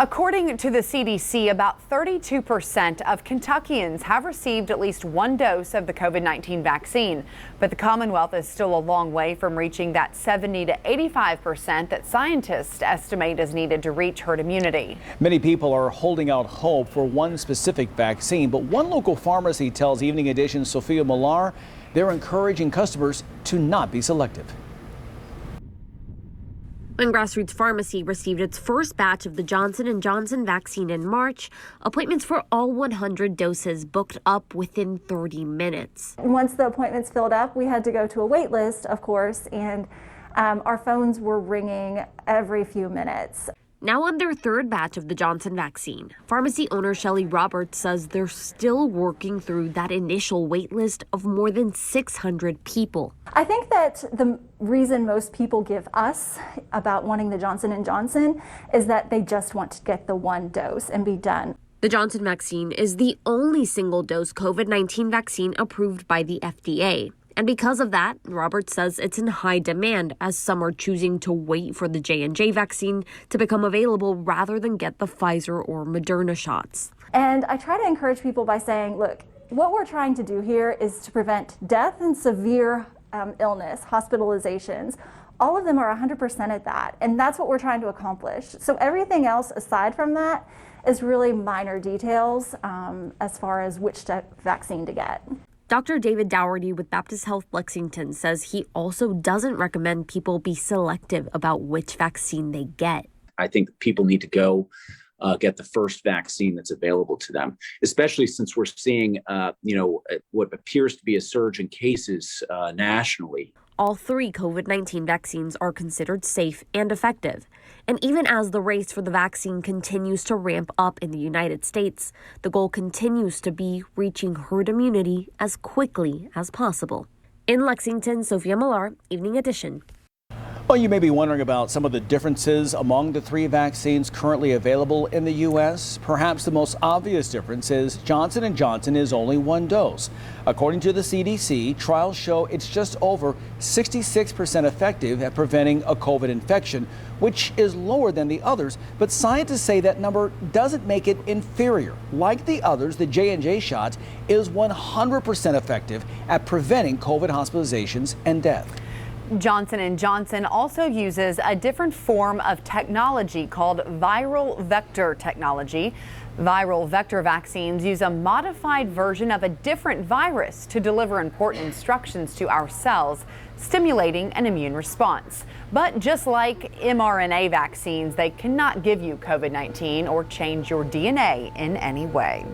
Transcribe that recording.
According to the CDC, about 32% of Kentuckians have received at least one dose of the COVID-19 vaccine. But the Commonwealth is still a long way from reaching that 70 to 85% that scientists estimate is needed to reach herd immunity. Many people are holding out hope for one specific vaccine, but one local pharmacy tells Evening Edition's Sophia Millar they're encouraging customers to not be selective. When Grassroots Pharmacy received its first batch of the Johnson & Johnson vaccine in March, appointments for all 100 doses booked up within 30 minutes. Once the appointments filled up, we had to go to a wait list, of course, and our phones were ringing every few minutes. Now on their third batch of the Johnson vaccine, pharmacy owner Shelley Roberts says they're still working through that initial wait list of more than 600 people. I think that the reason most people give us about wanting the Johnson & Johnson is that they just want to get the one dose and be done. The Johnson vaccine is the only single-dose COVID-19 vaccine approved by the FDA. And because of that, Roberts says it's in high demand as some are choosing to wait for the J&J vaccine to become available rather than get the Pfizer or Moderna shots. And I try to encourage people by saying, look, what we're trying to do here is to prevent death and severe illness, hospitalizations. All of them are 100% at that, and that's what we're trying to accomplish. So everything else aside from that is really minor details as far as which vaccine to get. Dr. David Dougherty with Baptist Health Lexington says he also doesn't recommend people be selective about which vaccine they get. I think people need to go get the first vaccine that's available to them, especially since we're seeing, what appears to be a surge in cases nationally. All three COVID-19 vaccines are considered safe and effective. And even as the race for the vaccine continues to ramp up in the United States, the goal continues to be reaching herd immunity as quickly as possible. In Lexington, Sophia Millar, Evening Edition. Well, you may be wondering about some of the differences among the three vaccines currently available in the U.S. Perhaps the most obvious difference is Johnson & Johnson is only one dose. According to the CDC, trials show it's just over 66% effective at preventing a COVID infection, which is lower than the others. But scientists say that number doesn't make it inferior. Like the others, the J&J shot is 100% effective at preventing COVID hospitalizations and death. Johnson & Johnson also uses a different form of technology called viral vector technology. Viral vector vaccines use a modified version of a different virus to deliver important instructions to our cells, stimulating an immune response. But just like mRNA vaccines, they cannot give you COVID-19 or change your DNA in any way.